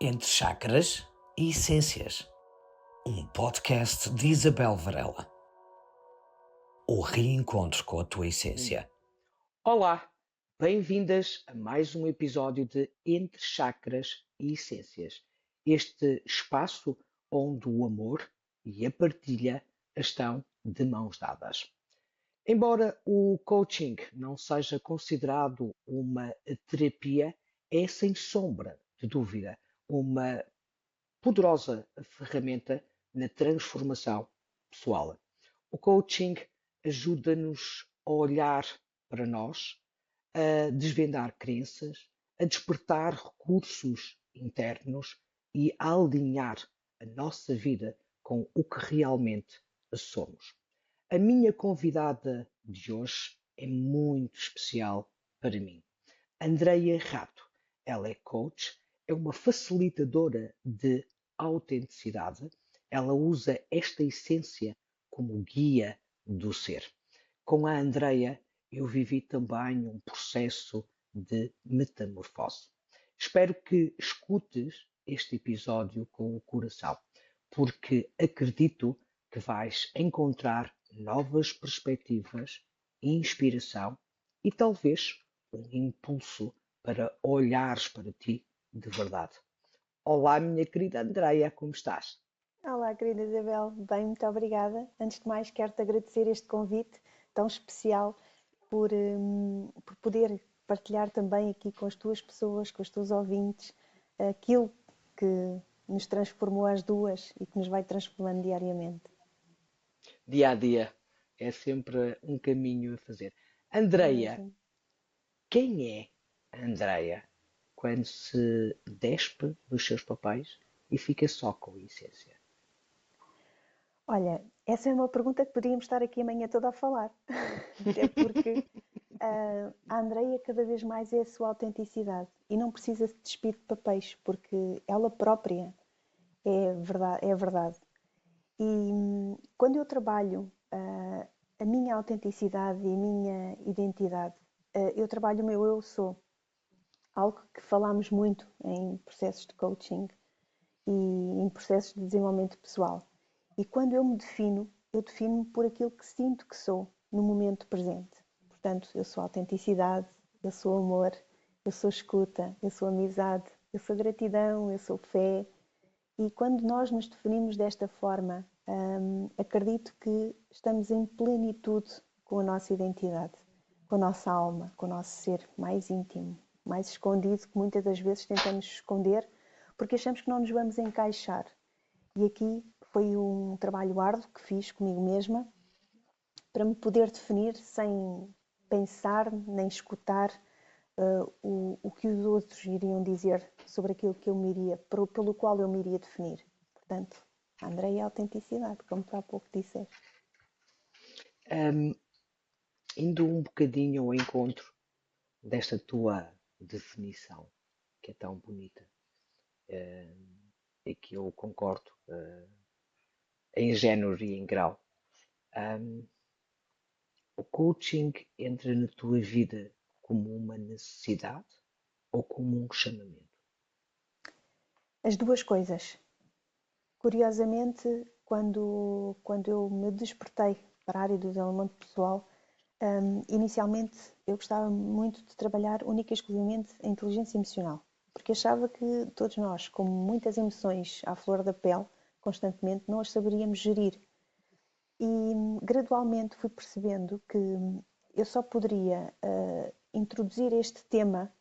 Entre Chakras e Essências, um podcast de Isabel Varela. O reencontro com a tua essência. Olá, bem-vindas a mais um episódio de Entre Chakras e Essências. Este espaço onde o amor e a partilha estão de mãos dadas. Embora o coaching não seja considerado uma terapia, é sem sombra de dúvida uma poderosa ferramenta na transformação pessoal. O coaching ajuda-nos a olhar para nós, a desvendar crenças, a despertar recursos internos e a alinhar a nossa vida com o que realmente somos. A minha convidada de hoje é muito especial para mim. Andreia Rato. Ela é coach, é uma facilitadora de autenticidade. Ela usa esta essência como guia do ser. Com a Andreia, eu vivi também um processo de metamorfose. Espero que escutes este episódio com o coração, porque acredito que vais encontrar novas perspectivas, inspiração e talvez um impulso para olhares para ti de verdade. Olá, minha querida Andreia, como estás? Olá, querida Isabel. Bem, muito obrigada. Antes de mais, quero-te agradecer este convite tão especial por poder partilhar também aqui com as tuas pessoas, com os teus ouvintes, aquilo que nos transformou às duas e que nos vai transformando diariamente. Dia a dia é sempre um caminho a fazer. Andreia, Mesmo. quem é a Andreia quando se despe dos seus papéis e fica só com a essência? Olha, essa é uma pergunta que podíamos estar aqui a manhã toda a falar. Até porque a Andreia cada vez mais é a sua autenticidade e não precisa de despir de papéis, porque ela própria é verdade. É verdade. E quando eu trabalho a minha autenticidade e a minha identidade, eu trabalho o meu eu sou. Algo que falamos muito em processos de coaching e em processos de desenvolvimento pessoal. E quando eu defino-me por aquilo que sinto que sou no momento presente. Portanto, eu sou autenticidade, eu sou amor, eu sou escuta, eu sou amizade, eu sou gratidão, eu sou fé. E quando nós nos definimos desta forma, acredito que estamos em plenitude com a nossa identidade, com a nossa alma, com o nosso ser mais íntimo, mais escondido, que muitas das vezes tentamos esconder porque achamos que não nos vamos encaixar. E aqui foi um trabalho árduo que fiz comigo mesma para me poder definir sem pensar nem escutar o que os outros iriam dizer sobre aquilo que eu me iria, pelo qual eu me iria definir. Portanto, a Andreia é a autenticidade, como tu há pouco disseste. Indo um bocadinho ao encontro desta tua definição, que é tão bonita, e que eu concordo em género e em grau. O coaching entra na tua vida como uma necessidade ou como um chamamento? As duas coisas. Curiosamente, quando eu me despertei para a área do desenvolvimento pessoal, inicialmente eu gostava muito de trabalhar única e exclusivamente a inteligência emocional, porque achava que todos nós, com muitas emoções à flor da pele, constantemente, não as saberíamos gerir. E gradualmente fui percebendo que eu só poderia introduzir este tema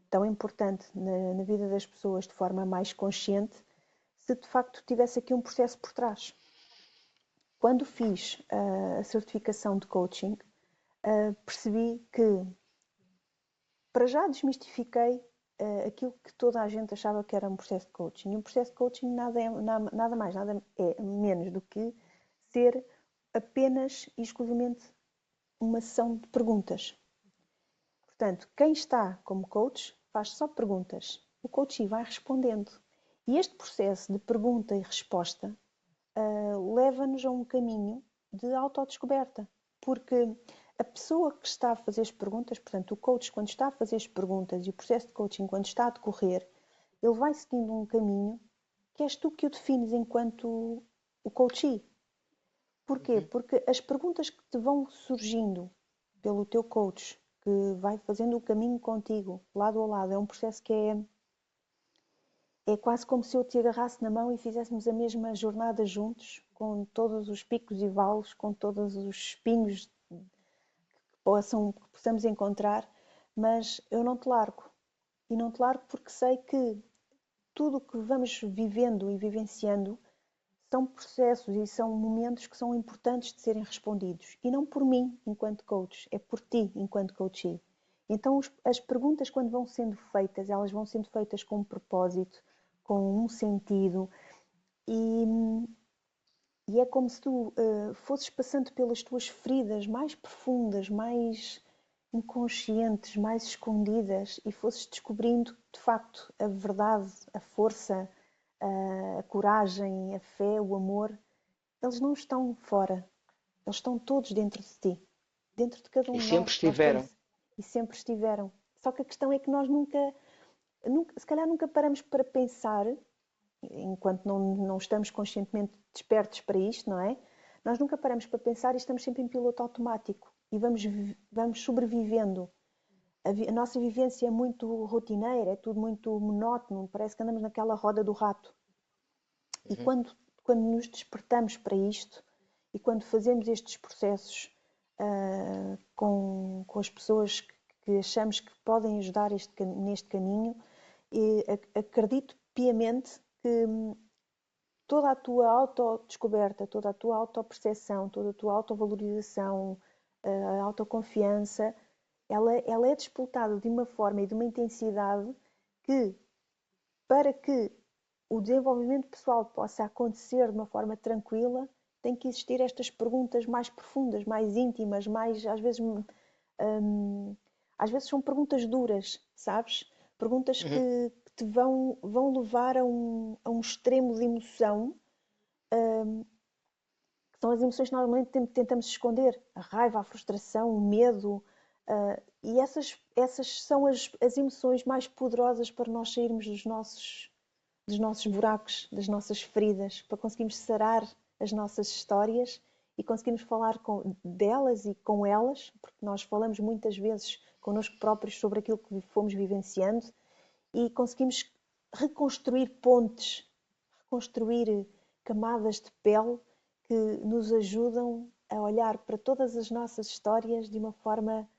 tão importante na vida das pessoas de forma mais consciente se de facto tivesse aqui um processo por trás. Quando fiz a certificação de coaching, percebi que, para já, desmistifiquei aquilo que toda a gente achava que era um processo de coaching. E um processo de coaching nada mais, nada é menos do que ser apenas e exclusivamente uma sessão de perguntas. Portanto, quem está como coach faz só perguntas. O coach vai respondendo. E este processo de pergunta e resposta leva-nos a um caminho de autodescoberta. Porque a pessoa que está a fazer as perguntas, portanto, o coach, quando está a fazer as perguntas e o processo de coaching, quando está a decorrer, ele vai seguindo um caminho que és tu que o defines enquanto o coachee. Porquê? Porque as perguntas que te vão surgindo pelo teu coach, que vai fazendo o caminho contigo, lado a lado, é um processo que é quase como se eu te agarrasse na mão e fizéssemos a mesma jornada juntos, com todos os picos e vales, com todos os espinhos que possamos encontrar, mas eu não te largo. E não te largo porque sei que tudo o que vamos vivendo e vivenciando são processos e são momentos que são importantes de serem respondidos. E não por mim, enquanto coach, é por ti, enquanto coachee. Então, as perguntas, quando vão sendo feitas, elas vão sendo feitas com um propósito, com um sentido, e, e é como se tu fosses passando pelas tuas feridas mais profundas, mais inconscientes, mais escondidas, e fosses descobrindo, de facto, a verdade, a força, a coragem, a fé, o amor. Eles não estão fora, eles estão todos dentro de ti, dentro de cada um E de sempre nós. Nós estiveram. temos e sempre estiveram. Só que a questão é que nós se calhar nunca paramos para pensar, enquanto não estamos conscientemente despertos para isto, não é? Nós nunca paramos para pensar e estamos sempre em piloto automático e vamos sobrevivendo. A nossa vivência é muito rotineira, é tudo muito monótono, parece que andamos naquela roda do rato. E quando nos despertamos para isto e quando fazemos estes processos com as pessoas que achamos que podem ajudar neste caminho, acredito piamente que toda a tua autodescoberta, toda a tua autoperceção, toda a tua autovalorização, a autoconfiança, ela é disputada de uma forma e de uma intensidade que, para que o desenvolvimento pessoal possa acontecer de uma forma tranquila, tem que existir estas perguntas mais profundas, mais íntimas, mais às vezes são perguntas duras, sabes? Perguntas que te vão levar a um extremo de emoção, que são as emoções que normalmente tentamos esconder, a raiva, a frustração, o medo, e essas são as emoções mais poderosas para nós sairmos dos nossos buracos, das nossas feridas, para conseguirmos sarar as nossas histórias e conseguirmos falar delas e com elas, porque nós falamos muitas vezes connosco próprios sobre aquilo que fomos vivenciando e conseguimos reconstruir pontes, reconstruir camadas de pele que nos ajudam a olhar para todas as nossas histórias de uma forma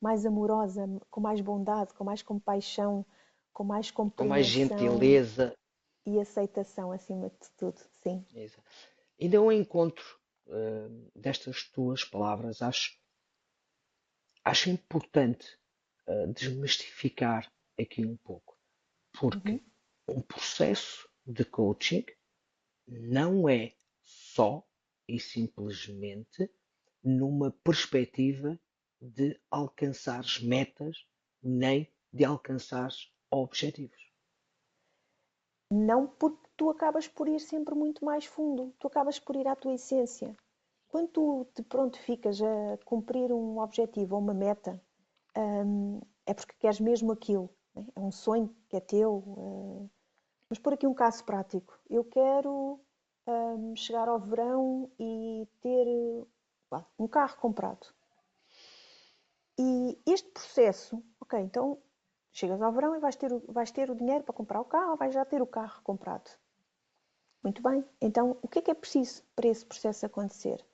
mais amorosa, com mais bondade, com mais compaixão, com mais Com mais compreensão gentileza. e aceitação acima de tudo, sim. Exato. Ainda ao encontro destas tuas palavras, acho importante desmistificar aqui um pouco, porque um processo de coaching não é só e simplesmente numa perspectiva de alcançares metas, nem de alcançares objetivos. Não porque tu acabas por ir sempre muito mais fundo, tu acabas por ir à tua essência. Quando tu te prontificas a cumprir um objetivo ou uma meta, é porque queres mesmo aquilo, né? É um sonho que é teu. Mas por aqui um caso prático. Eu quero chegar ao verão e ter um carro comprado. E este processo, ok, então chegas ao verão e vais ter o dinheiro para comprar o carro ou vais já ter o carro comprado? Muito bem, então o que é preciso para esse processo acontecer?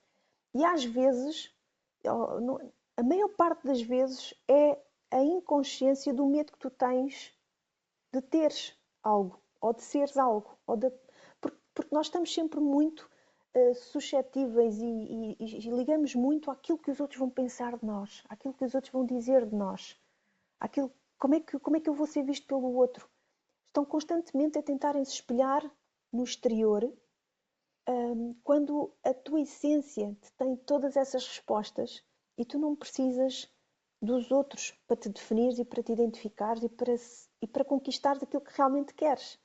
E às vezes, a maior parte das vezes, é a inconsciência do medo que tu tens de teres algo, ou de seres algo, porque nós estamos sempre muito suscetíveis e ligamos muito àquilo que os outros vão pensar de nós, àquilo que os outros vão dizer de nós, àquilo, como é que eu vou ser visto pelo outro? Estão constantemente a tentarem se espelhar no exterior, quando a tua essência te tem todas essas respostas e tu não precisas dos outros para te definires e para te identificares e para conquistares aquilo que realmente queres.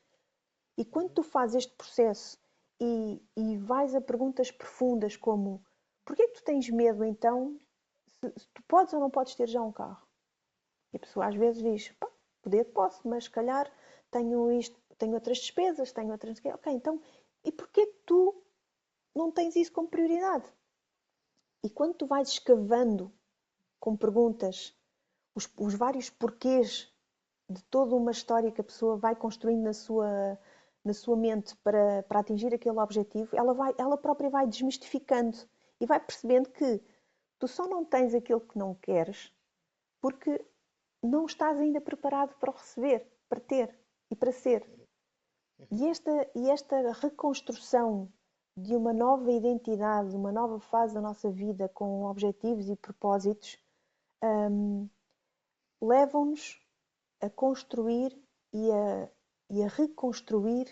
E quando tu fazes este processo e vais a perguntas profundas como porquê que tu tens medo então se tu podes ou não podes ter já um carro? E a pessoa às vezes diz, Poder posso, mas se calhar tenho isto, tenho outras despesas, tenho outras... Ok, então, e porquê que tu não tens isso como prioridade? E quando tu vais escavando com perguntas, os vários porquês de toda uma história que a pessoa vai construindo na sua mente para atingir aquele objetivo, ela própria vai desmistificando e vai percebendo que tu só não tens aquilo que não queres porque não estás ainda preparado para o receber, para ter e para ser. E esta reconstrução de uma nova identidade, uma nova fase da nossa vida com objetivos e propósitos, levam-nos a construir e a reconstruir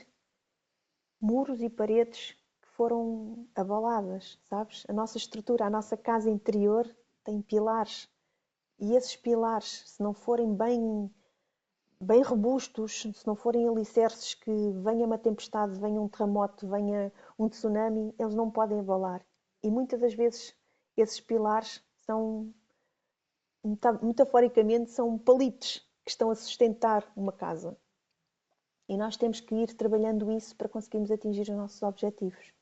muros e paredes que foram abaladas, sabes? A nossa estrutura, a nossa casa interior tem pilares e esses pilares, se não forem bem robustos, se não forem alicerces que venha uma tempestade, venha um terremoto, venha um tsunami, eles não podem abalar. E muitas das vezes esses pilares são, metaforicamente, são palitos que estão a sustentar uma casa. E nós temos que ir trabalhando isso para conseguirmos atingir os nossos objetivos,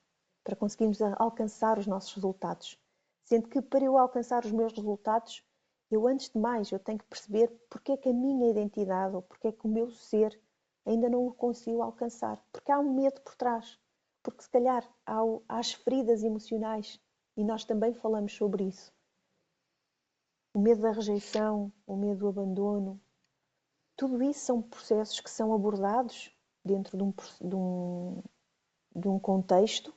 para conseguirmos alcançar os nossos resultados. Sendo que para eu alcançar os meus resultados, eu antes de mais eu tenho que perceber porque é que a minha identidade ou porque é que o meu ser ainda não o consigo alcançar. Porque há um medo por trás. Porque se calhar há as feridas emocionais e nós também falamos sobre isso. O medo da rejeição, o medo do abandono, tudo isso são processos que são abordados dentro de um contexto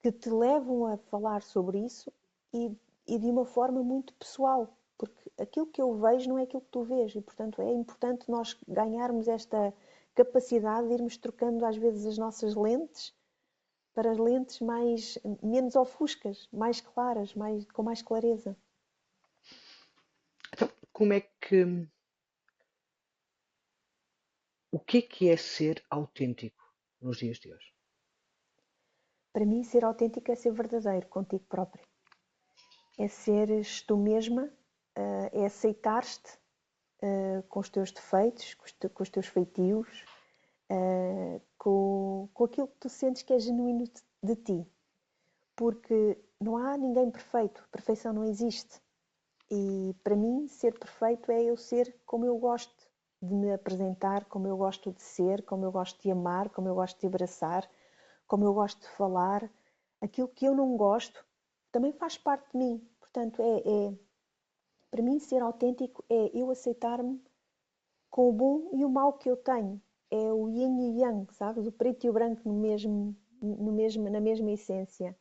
que te levam a falar sobre isso e de uma forma muito pessoal, porque aquilo que eu vejo não é aquilo que tu vês e, portanto, é importante nós ganharmos esta capacidade de irmos trocando às vezes as nossas lentes para lentes menos ofuscas, mais claras, com mais clareza. Então, o que é ser autêntico nos dias de hoje? Para mim, ser autêntico é ser verdadeiro contigo próprio. É seres tu mesma, é aceitar-te com os teus defeitos, com os teus feitios, com aquilo que tu sentes que é genuíno de ti. Porque não há ninguém perfeito, perfeição não existe. E para mim, ser perfeito é eu ser como eu gosto de me apresentar, como eu gosto de ser, como eu gosto de amar, como eu gosto de abraçar, como eu gosto de falar. Aquilo que eu não gosto também faz parte de mim. Portanto, para mim, ser autêntico é eu aceitar-me com o bom e o mau que eu tenho. É o yin e yang, sabes? O preto e o branco na mesma essência.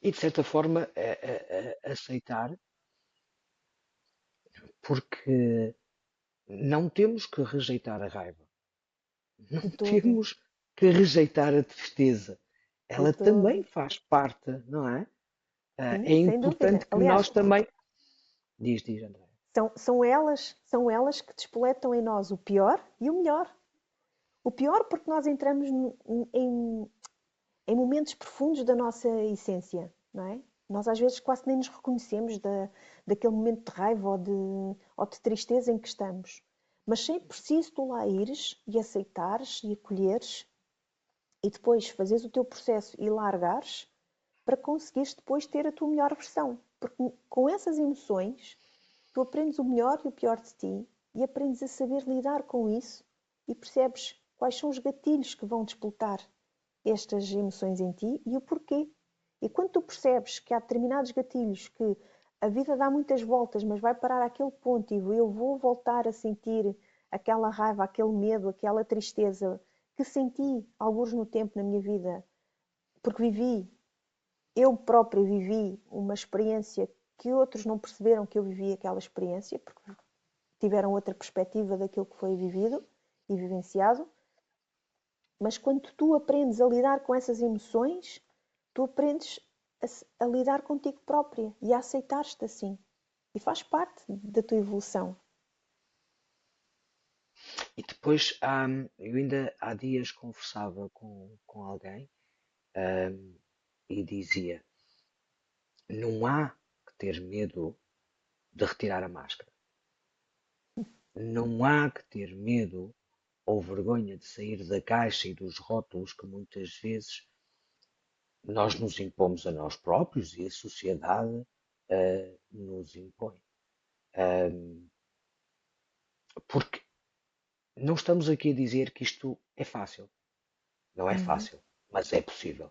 E, de certa forma, aceitar, porque não temos que rejeitar a raiva, não De todo, temos que rejeitar a tristeza. de Ela também todo. faz parte, não é? Sim, É sem dúvida. importante que nós Aliás, também. Diz, André. são elas que despoletam em nós o pior e o melhor. O pior porque nós entramos em momentos profundos da nossa essência, não é? Nós às vezes quase nem nos reconhecemos daquele momento de raiva ou de tristeza em que estamos. Mas sempre preciso tu lá ires e aceitares e acolheres e depois fazeres o teu processo e largares para conseguires depois ter a tua melhor versão. Porque com essas emoções tu aprendes o melhor e o pior de ti e aprendes a saber lidar com isso e percebes quais são os gatilhos que vão despoltar estas emoções em ti e o porquê. E quando tu percebes que há determinados gatilhos que a vida dá muitas voltas, mas vai parar àquele ponto e eu vou voltar a sentir aquela raiva, aquele medo, aquela tristeza que senti alguns no tempo na minha vida, porque eu própria vivi uma experiência que outros não perceberam que eu vivi aquela experiência, porque tiveram outra perspectiva daquilo que foi vivido e vivenciado. Mas quando tu aprendes a lidar com essas emoções, tu aprendes a lidar contigo própria e a aceitar-te assim. E faz parte da tua evolução. E depois, eu ainda há dias conversava com alguém, e dizia: não há que ter medo de retirar a máscara. Não há que ter medo ou vergonha de sair da caixa e dos rótulos que muitas vezes nós nos impomos a nós próprios e a sociedade nos impõe. Porque não estamos aqui a dizer que isto é fácil. Não é Uhum. fácil, mas é possível.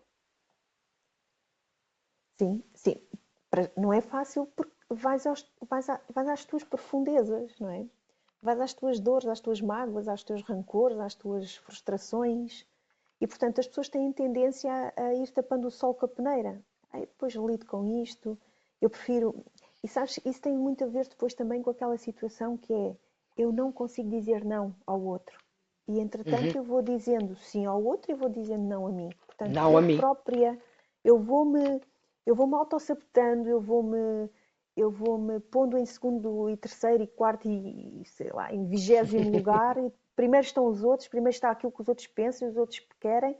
Sim, sim. Não é fácil porque vais às tuas profundezas, não é? Vais às tuas dores, às tuas mágoas, aos teus rancores, às tuas frustrações. E, portanto, as pessoas têm tendência a ir tapando o sol com a peneira. Ai, depois lido com isto, eu prefiro. E sabes, isso tem muito a ver depois também com aquela situação que é eu não consigo dizer não ao outro. E, entretanto, Uhum. eu vou dizendo sim ao outro e vou dizendo não a mim. Portanto, Não a eu mim. própria, eu vou-me eu vou-me autossabotando, eu vou-me pondo em segundo e terceiro e quarto e, sei lá, em 20º lugar. E primeiro estão os outros, primeiro está aquilo que os outros pensam e os outros querem,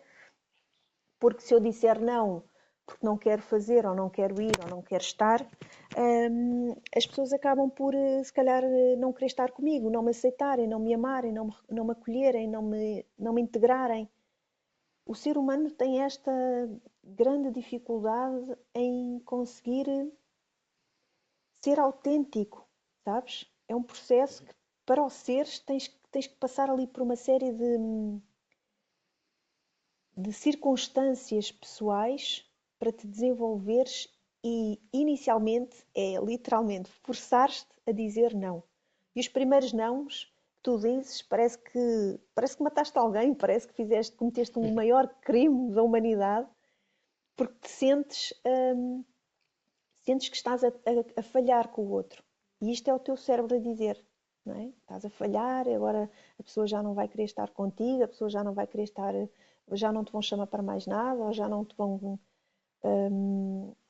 porque se eu disser não, porque não quero fazer, ou não quero ir, ou não quero estar, as pessoas acabam por, se calhar, não querer estar comigo, não me aceitarem, não me amarem, não me acolherem, não me integrarem. O ser humano tem esta grande dificuldade em conseguir ser autêntico, sabes? É um processo que, para o seres, tens que passar ali por uma série de circunstâncias pessoais para te desenvolveres e, inicialmente, é literalmente forçar-te a dizer não. E os primeiros nãos que tu dizes parece que mataste alguém, parece que cometeste um maior crime da humanidade, porque te sentes que estás a falhar com o outro. E isto é o teu cérebro a dizer, não é? Estás a falhar, agora a pessoa já não vai querer estar contigo, a pessoa já não vai querer estar, já não te vão chamar para mais nada, ou já não te vão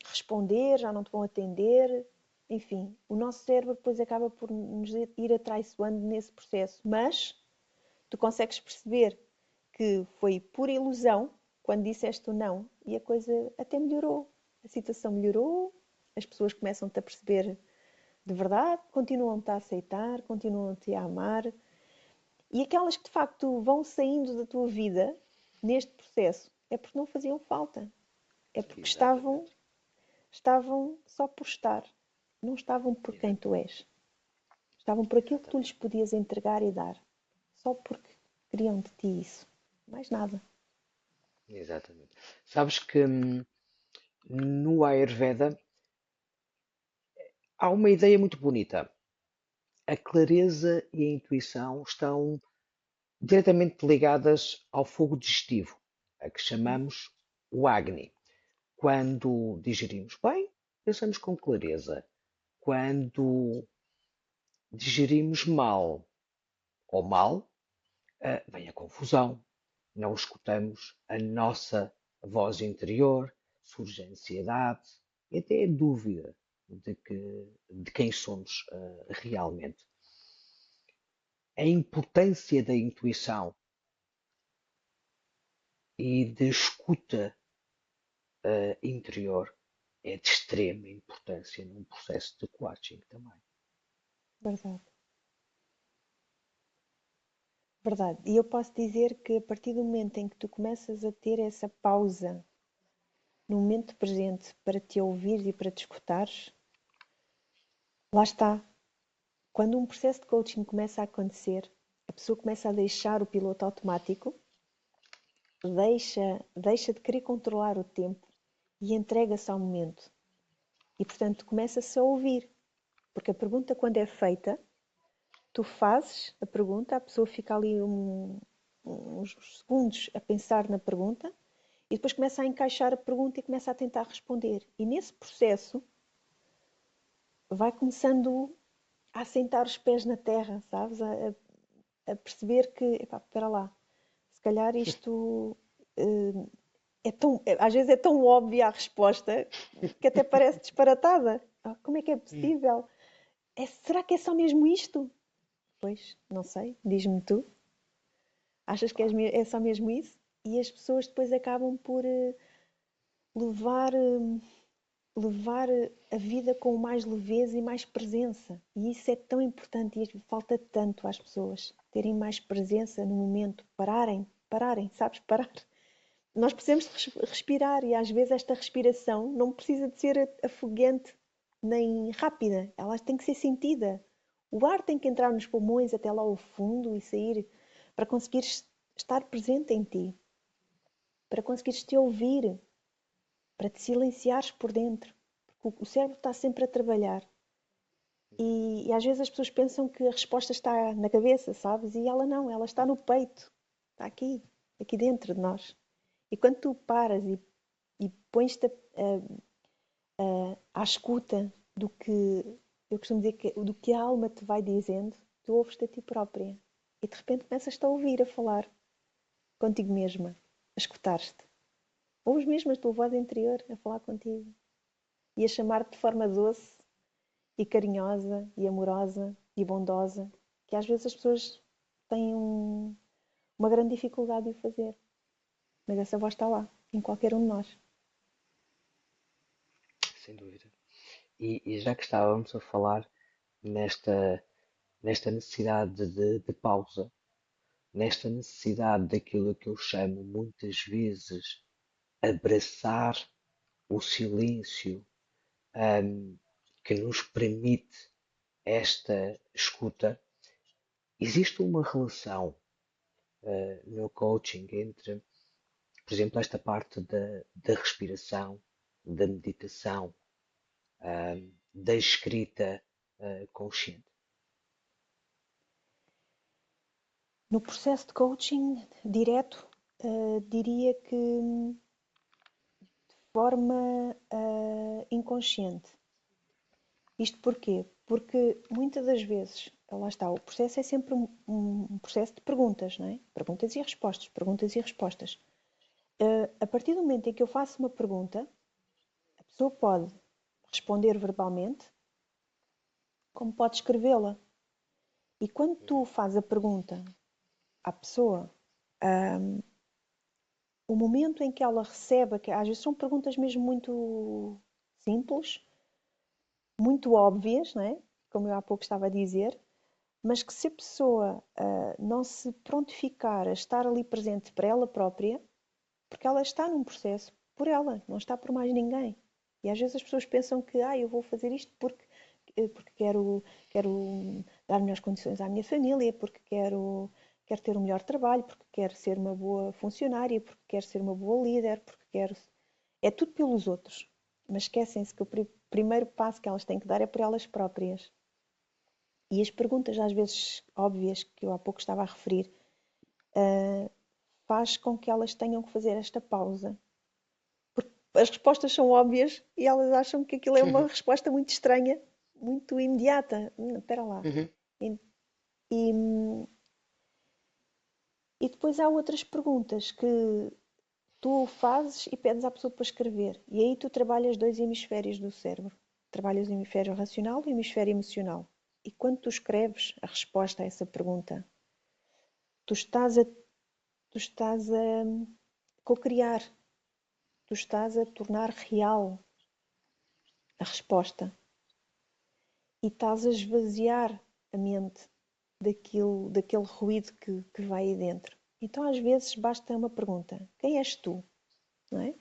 responder, já não te vão atender. Enfim, o nosso cérebro depois acaba por nos ir atraiçoando nesse processo. Mas tu consegues perceber que foi por ilusão quando disseste o não e a coisa até melhorou. A situação melhorou, as pessoas começam-te a perceber de verdade, continuam-te a aceitar, continuam-te a amar. E aquelas que de facto vão saindo da tua vida neste processo é porque não faziam falta. É porque Exatamente. estavam só por estar. Não estavam por quem tu Exatamente. és. Estavam por aquilo que tu lhes Exatamente. podias entregar e dar. Só porque queriam de ti isso. Mais nada. Exatamente. Sabes que no Ayurveda há uma ideia muito bonita. A clareza e a intuição estão diretamente ligadas ao fogo digestivo, a que chamamos o Agni. Quando digerimos bem, pensamos com clareza. Quando digerimos mal ou mal, vem a confusão. Não escutamos a nossa voz interior, surge a ansiedade e até a dúvida de quem somos realmente. A importância da intuição e de escuta interior é de extrema importância num processo de coaching também. Verdade. Verdade. E eu posso dizer que a partir do momento em que tu começas a ter essa pausa no momento presente para te ouvir e para te escutares, lá está. Quando um processo de coaching começa a acontecer, a pessoa começa a deixar o piloto automático, deixa de querer controlar o tempo e entrega-se ao momento. E, portanto, começa-se a ouvir. Porque a pergunta, quando é feita, tu fazes a pergunta, a pessoa fica ali uns segundos a pensar na pergunta e depois começa a encaixar a pergunta e começa a tentar responder. E nesse processo vai começando a assentar os pés na terra, sabes? A perceber que, epá, espera lá, se calhar isto às vezes é tão óbvia a resposta que até parece disparatada. Como é que é possível? Será que é só mesmo isto? Pois, não sei, diz-me tu. Achas que é só mesmo isso? E as pessoas depois acabam por levar. levar a vida com mais leveza e mais presença. E isso é tão importante e falta tanto às pessoas terem mais presença no momento, pararem, sabes, parar. Nós precisamos de respirar e às vezes esta respiração não precisa de ser afogante nem rápida, ela tem que ser sentida. O ar tem que entrar nos pulmões até lá ao fundo e sair para conseguires estar presente em ti, para conseguires te ouvir, para te silenciares por dentro, porque o cérebro está sempre a trabalhar. E às vezes as pessoas pensam que a resposta está na cabeça, sabes? E ela não, ela está no peito, está aqui dentro de nós. E quando tu paras e pões-te à escuta do que, eu costumo dizer, do que a alma te vai dizendo, tu ouves-te a ti própria. E de repente começas-te a ouvir, a falar contigo mesma, a escutar-te. Ouves mesmo a tua voz interior a falar contigo e a chamar-te de forma doce e carinhosa e amorosa e bondosa, que às vezes as pessoas têm uma grande dificuldade de o fazer. Mas essa voz está lá, em qualquer um de nós. Sem dúvida. E já que estávamos a falar nesta, nesta necessidade de pausa, nesta necessidade daquilo que eu chamo muitas vezes abraçar o silêncio, ahm, que nos permite esta escuta, existe uma relação, no coaching entre, por exemplo, esta parte da respiração, da meditação, da escrita, consciente. No processo de coaching direto, diria que de forma inconsciente. Isto porquê? Porque muitas das vezes, lá está, o processo é sempre um processo de perguntas, não é? Perguntas e respostas, perguntas e respostas. A partir do momento em que eu faço uma pergunta, a pessoa pode responder verbalmente, como pode escrevê-la. E quando tu fazes a pergunta à pessoa, o momento em que ela recebe, que às vezes são perguntas mesmo muito simples, muito óbvias, não é? Como eu há pouco estava a dizer, mas que se a pessoa não se prontificar a estar ali presente para ela própria, porque ela está num processo por ela, não está por mais ninguém. E às vezes as pessoas pensam que eu vou fazer isto porque quero dar melhores condições à minha família, porque quero ter um melhor trabalho, porque quero ser uma boa funcionária, porque quero ser uma boa líder, porque quero. É tudo pelos outros. Mas esquecem-se que o primeiro passo que elas têm que dar é por elas próprias. E as perguntas, às vezes óbvias, que eu há pouco estava a referir, faz com que elas tenham que fazer esta pausa. Porque as respostas são óbvias e elas acham que aquilo é uma Uhum, resposta muito estranha, muito imediata. Espera lá. uhum, E, e, e depois há outras perguntas que tu fazes e pedes à pessoa para escrever. E aí tu trabalhas dois hemisférios do cérebro. Trabalhas o hemisfério racional e o hemisfério emocional. E quando tu escreves a resposta a essa pergunta, tu estás a, tu estás a co-criar, tu estás a tornar real a resposta e estás a esvaziar a mente daquele ruído que vai aí dentro. Então, às vezes, basta uma pergunta: quem és tu? Não é?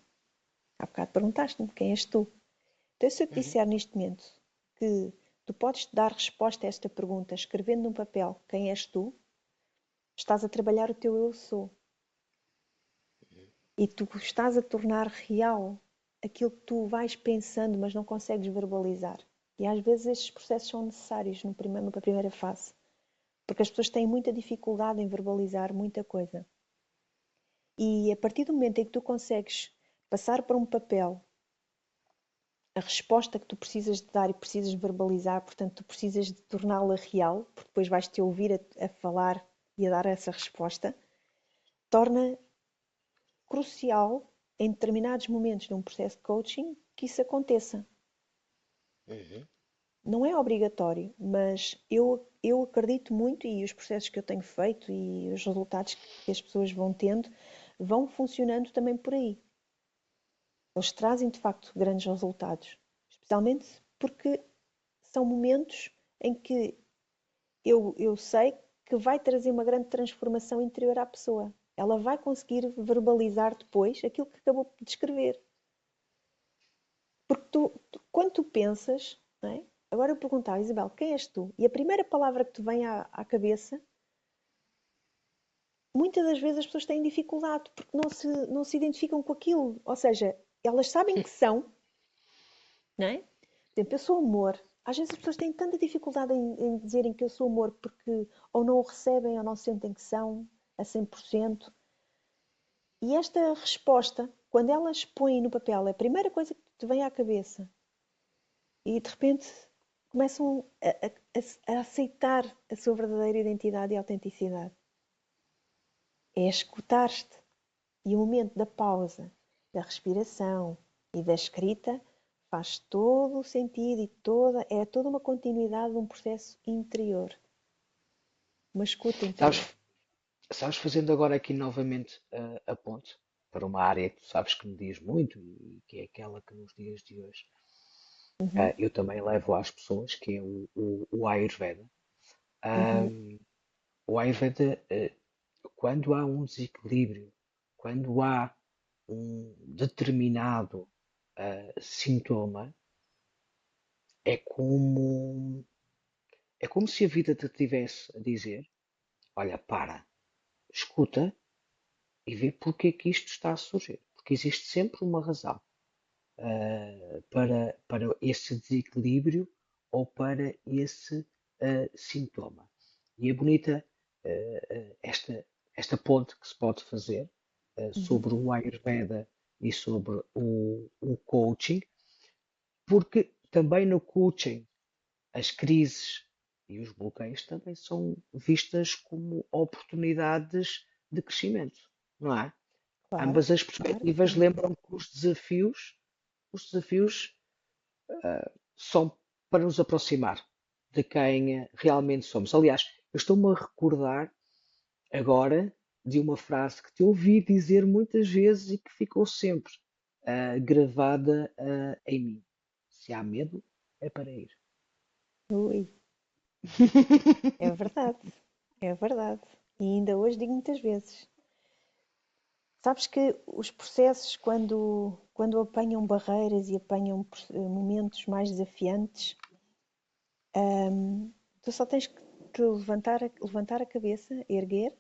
Há bocado perguntaste-me: quem és tu? Então, se eu te uhum. disser neste momento que tu podes dar resposta a esta pergunta escrevendo num papel quem és tu, estás a trabalhar o teu eu sou. E tu estás a tornar real aquilo que tu vais pensando, mas não consegues verbalizar. E às vezes estes processos são necessários numa primeira fase, porque as pessoas têm muita dificuldade em verbalizar muita coisa. E a partir do momento em que tu consegues passar para um papel a resposta que tu precisas de dar e precisas verbalizar, portanto, tu precisas de torná-la real, porque depois vais-te ouvir a falar e a dar essa resposta, torna crucial em determinados momentos de um processo de coaching que isso aconteça. Uhum. Não é obrigatório, mas eu acredito muito e os processos que eu tenho feito e os resultados que as pessoas vão tendo vão funcionando também por aí. Eles trazem de facto grandes resultados. especialmente porque são momentos em que eu sei que vai trazer uma grande transformação interior à pessoa. Ela vai conseguir verbalizar depois aquilo que acabou de descrever. Porque quando tu pensas, não é? Agora eu perguntava, Isabel, quem és tu? E a primeira palavra que te vem à cabeça, muitas das vezes as pessoas têm dificuldade porque não se identificam com aquilo. Ou seja, elas sabem que são, não é? Por exemplo, eu sou amor. Às vezes as pessoas têm tanta dificuldade em dizerem que eu sou amor porque ou não o recebem ou não sentem que são a 100%. E esta resposta, quando elas põem no papel, é a primeira coisa que te vem à cabeça. E de repente começam a aceitar a sua verdadeira identidade e autenticidade. É escutar-te. E o momento da pausa, da respiração e da escrita faz todo o sentido e é toda uma continuidade de um processo interior. Uma escuta interior. Sabes, sabes, fazendo agora aqui novamente a ponte para uma área que tu sabes que me diz muito e que é aquela que nos dias de hoje Uhum, eu também levo às pessoas, que é o Ayurveda. uhum, Ahm, o Ayurveda, quando há um desequilíbrio, quando há um determinado sintoma, é como, é como se a vida te estivesse a dizer: olha, para, escuta e vê porque é que isto está a surgir. Porque existe sempre uma razão para esse desequilíbrio ou para esse sintoma. E é bonita esta ponte que se pode fazer uhum. sobre o Ayurveda e sobre o coaching, porque também no coaching as crises e os bloqueios também são vistas como oportunidades de crescimento, não é? Claro, Ambas as claro que perspectivas sim. lembram que os desafios são para nos aproximar de quem realmente somos. Aliás, eu estou-me a recordar agora de uma frase que te ouvi dizer muitas vezes e que ficou sempre gravada em mim. Se há medo, é para ir. Ui, é verdade, é verdade. E ainda hoje digo muitas vezes. Sabes que os processos, quando apanham barreiras e apanham momentos mais desafiantes, tu só tens que levantar a cabeça, erguer,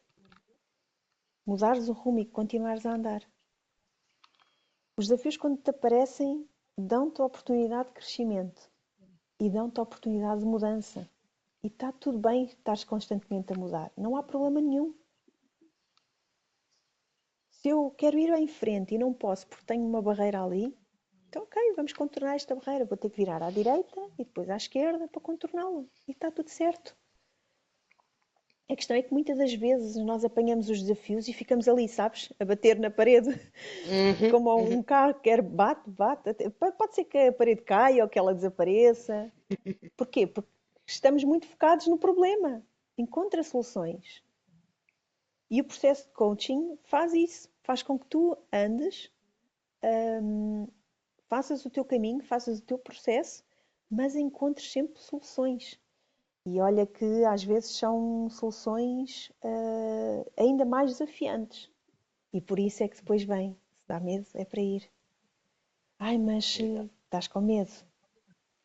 mudares o rumo e continuares a andar. Os desafios, quando te aparecem, dão-te a oportunidade de crescimento e dão-te a oportunidade de mudança. E está tudo bem estar constantemente a mudar. Não há problema nenhum. Se eu quero ir em frente e não posso porque tenho uma barreira ali, então ok, vamos contornar esta barreira. Vou ter que virar à direita e depois à esquerda para contorná-la. E está tudo certo. A questão é que muitas das vezes nós apanhamos os desafios e ficamos ali, sabes? A bater na parede, Uhum, como um uhum. carro que quer bate, bate. Pode ser que a parede caia ou que ela desapareça. Porquê? Porque estamos muito focados no problema. Encontra soluções. E o processo de coaching faz isso. Faz com que tu andes, faças o teu caminho, faças o teu processo, mas encontres sempre soluções. E olha que às vezes são soluções ainda mais desafiantes. E por isso é que depois vem. Se dá medo, é para ir. Ai, mas Exato. estás com medo.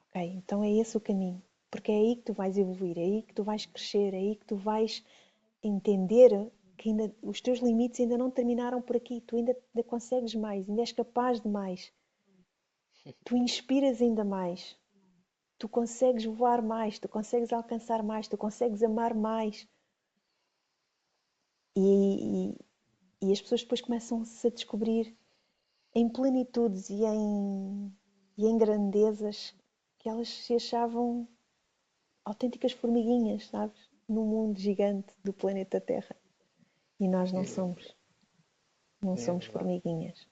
Ok, então é esse o caminho. Porque é aí que tu vais evoluir, é aí que tu vais crescer, é aí que tu vais entender que ainda, os teus limites ainda não terminaram por aqui. Tu ainda consegues mais, ainda és capaz de mais. Tu inspiras ainda mais. Tu consegues voar mais, tu consegues alcançar mais, tu consegues amar mais. E, e as pessoas depois começam-se a descobrir em plenitudes e em grandezas que elas se achavam autênticas formiguinhas, sabes? No mundo gigante do planeta Terra. E nós não somos. Não É somos verdade, formiguinhas.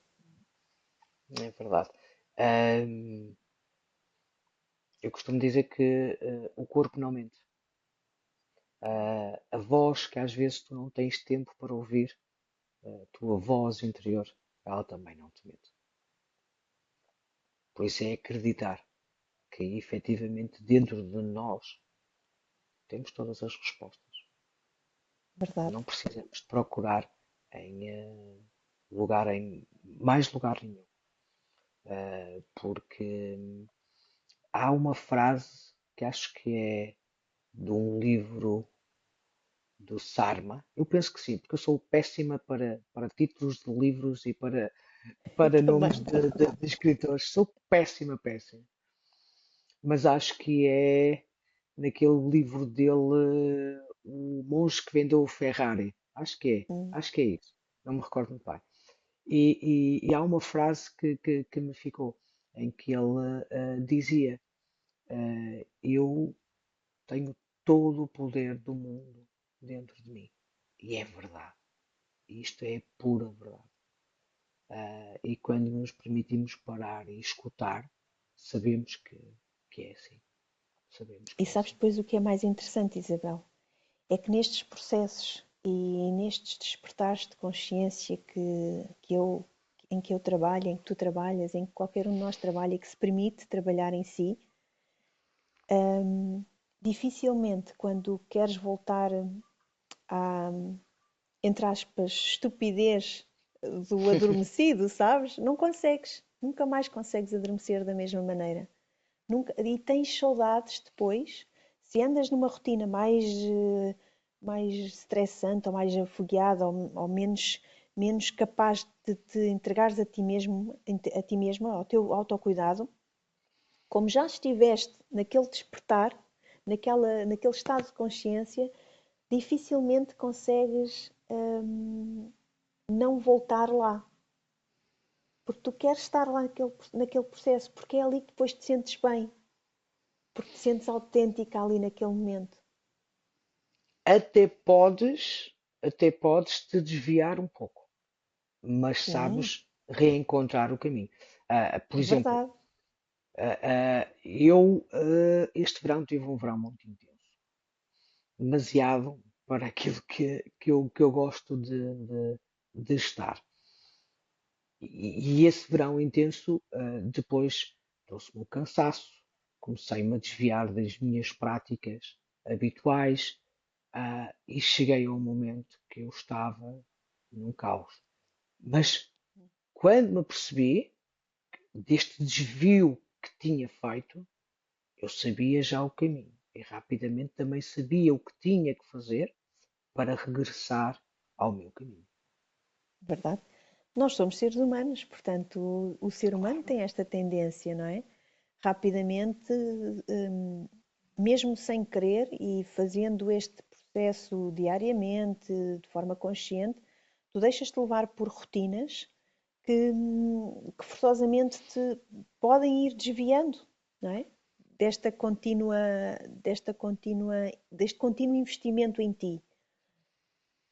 é verdade. Ahm, eu costumo dizer que o corpo não mente. A voz que às vezes tu não tens tempo para ouvir, a tua voz interior, ela também não te mente. Por isso é acreditar. que efetivamente dentro de nós temos todas as respostas. Verdade. Não precisamos de procurar em em mais lugar nenhum. Porque há uma frase que acho que é de um livro do Sarma. Eu penso que sim, porque eu sou péssima para títulos de livros e para Também. nomes de escritores. Sou péssima, péssima. Mas acho que é naquele livro dele, O Monge que Vendeu o Ferrari. Hum. Acho que é isso. Não me recordo muito bem. E há uma frase que me ficou, em que ele dizia: Eu tenho todo o poder do mundo dentro de mim. E é verdade. Isto é pura verdade. E quando nos permitimos parar e escutar, sabemos que é assim. Sabemos E que é sabes assim. depois o que é mais interessante, Isabel? É que nestes processos e nestes despertares de consciência em que eu trabalho, em que tu trabalhas, em que qualquer um de nós trabalha e que se permite trabalhar em si, dificilmente quando queres voltar à, entre aspas, estupidez do adormecido, sabes? Não consegues, nunca mais consegues adormecer da mesma maneira. Nunca, e tens saudades depois, se andas numa rotina mais estressante, ou mais afogueada, ou menos capaz de te entregares a ti mesmo, ao teu autocuidado, como já estiveste naquele despertar, naquele estado de consciência, dificilmente consegues não voltar lá. Porque tu queres estar lá naquele processo, porque é ali que depois te sentes bem, porque te sentes autêntica ali naquele momento. Até podes, até podes te desviar um pouco, mas Sim, sabes reencontrar o caminho. Por é exemplo, verdade. eu este verão tive um verão muito intenso, demasiado para aquilo que eu gosto de estar. E esse verão intenso depois trouxe-me o cansaço, comecei-me a desviar das minhas práticas habituais, e cheguei a um momento que eu estava num caos. Mas quando me percebi deste desvio que tinha feito, eu sabia já o caminho e rapidamente também sabia o que tinha que fazer para regressar ao meu caminho. Verdade. Nós somos seres humanos, portanto, o ser humano Claro, tem esta tendência, não é? Rapidamente, hum, mesmo sem querer e fazendo este processo diariamente, de forma consciente, tu deixas-te levar por rotinas que forçosamente te podem ir desviando, não é? Desta contínua, deste contínuo investimento em ti.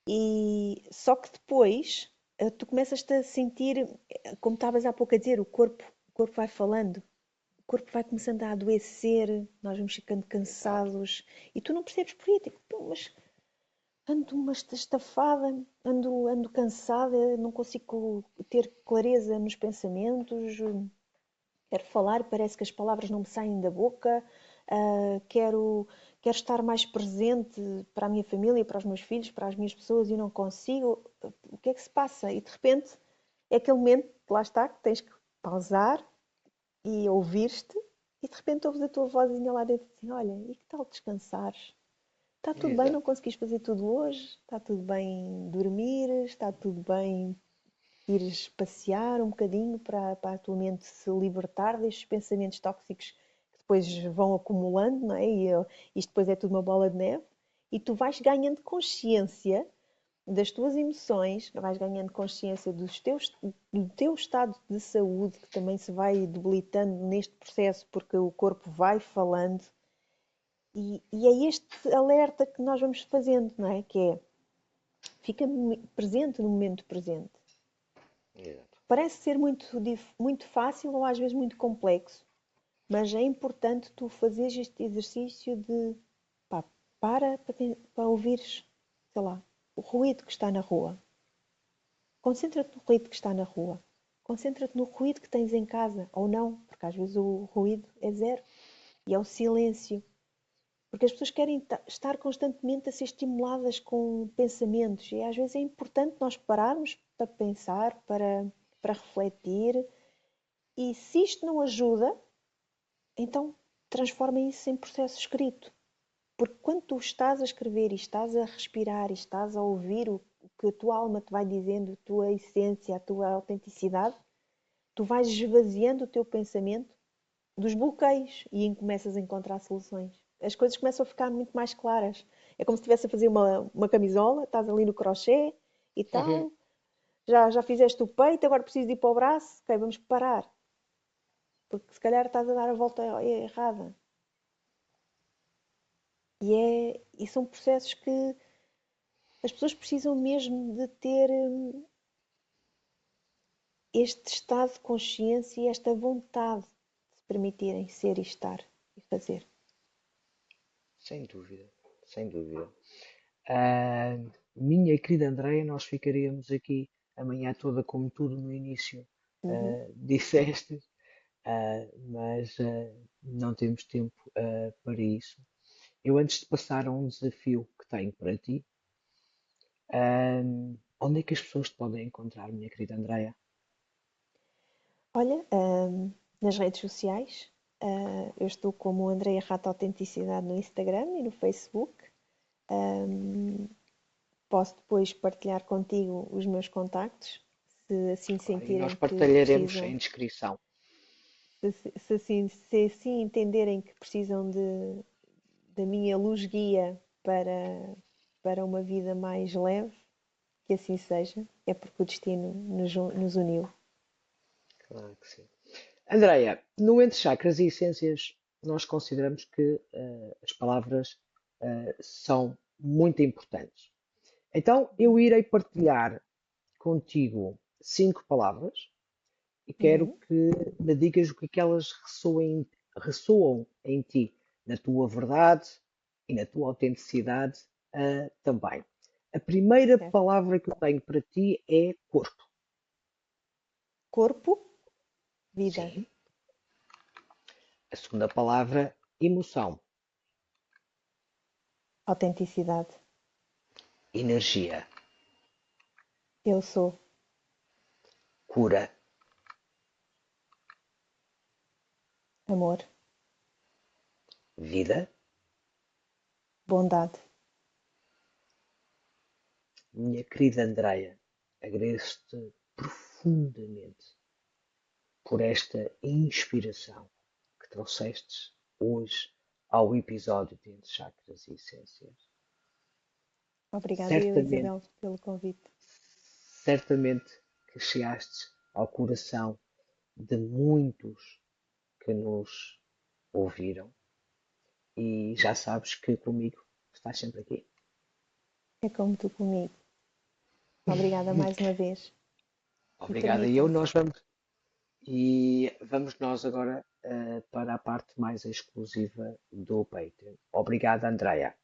E só que depois tu começas-te a sentir, como estavas há pouco a dizer, o corpo vai falando, o corpo vai começando a adoecer, nós vamos ficando exato. cansados e tu não percebes porquê, tipo, "Pô, mas ando uma estafada, ando cansada, não consigo ter clareza nos pensamentos, quero falar, parece que as palavras não me saem da boca, quero estar mais presente para a minha família, para os meus filhos, para as minhas pessoas e não consigo. O que é que se passa? E de repente é aquele momento, lá está, que tens que pausar e ouvir-te e de repente ouves a tua vozinha lá dentro assim, olha, e que tal descansares? Está tudo bem, não Exato. conseguiste fazer tudo hoje, está tudo bem dormir, está tudo bem ires passear um bocadinho para a tua mente se libertar destes pensamentos tóxicos que depois vão acumulando, não é? E isto depois é tudo uma bola de neve. E tu vais ganhando consciência das tuas emoções, vais ganhando consciência do teu estado de saúde, que também se vai debilitando neste processo, porque o corpo vai falando. E é este alerta que nós vamos fazendo, não é? Que é, fica presente no momento presente. Exato. Parece ser muito fácil ou às vezes muito complexo, mas é importante tu fazeres este exercício de pá, para ouvires, sei lá, o ruído que está na rua. Concentra-te no ruído que está na rua. Concentra-te no ruído que tens em casa, ou não, porque às vezes o ruído é zero. e é o silêncio. Porque as pessoas querem estar constantemente a ser estimuladas com pensamentos e às vezes é importante nós pararmos para pensar, para refletir. E se isto não ajuda, então transforma isso em processo escrito. Porque quando tu estás a escrever e estás a respirar e estás a ouvir o que a tua alma te vai dizendo, a tua essência, a tua autenticidade, tu vais esvaziando o teu pensamento dos bloqueios e começas a encontrar soluções. As coisas começam a ficar muito mais claras. É como se estivesse a fazer uma camisola, estás ali no crochê e tal, já fizeste o peito, agora preciso de ir para o braço, ok, vamos parar, porque se calhar estás a dar a volta errada. E são processos que as pessoas precisam mesmo de ter este estado de consciência e esta vontade de se permitirem ser e estar e fazer. Sem dúvida, sem dúvida. Ah, minha querida Andreia, nós ficaríamos aqui a manhã toda, como tudo no início Uhum. disseste, mas não temos tempo para isso. Eu, antes de passar a um desafio que tenho para ti, ah, onde é que as pessoas te podem encontrar, minha querida Andreia? Olha, nas redes sociais, eu estou como Andreia Rata Autenticidade no Instagram e no Facebook. Ahm, Posso depois partilhar contigo os meus contactos, se assim Claro, e nós sentirem que partilharemos precisam, em descrição. se assim entenderem que precisam da minha luz guia para uma vida mais leve, que assim seja, é porque o destino nos uniu. Claro que sim. Andreia, no Entre Chakras e Essências, nós consideramos que as palavras são muito importantes. Então, eu irei partilhar contigo 5 palavras e quero Uhum. que me digas o que é que elas ressoam em ti, na tua verdade e na tua autenticidade também. A primeira Certo. palavra que eu tenho para ti é corpo. Corpo, vida, Sim. A segunda palavra, emoção, autenticidade. energia, Eu sou cura, amor, vida. bondade. Minha querida Andreia, agradeço-te profundamente por esta inspiração que trouxeste hoje ao episódio de Entre Chakras e Essências. Obrigada eu, Certamente, Isabel, pelo convite. certamente que chegaste ao coração de muitos que nos ouviram e já sabes que comigo estás sempre aqui. É como tu comigo. Obrigada mais uma vez. E Obrigada. E eu, permitam-se. vamos nós agora para a parte mais exclusiva do Patreon. Obrigada, Andreia.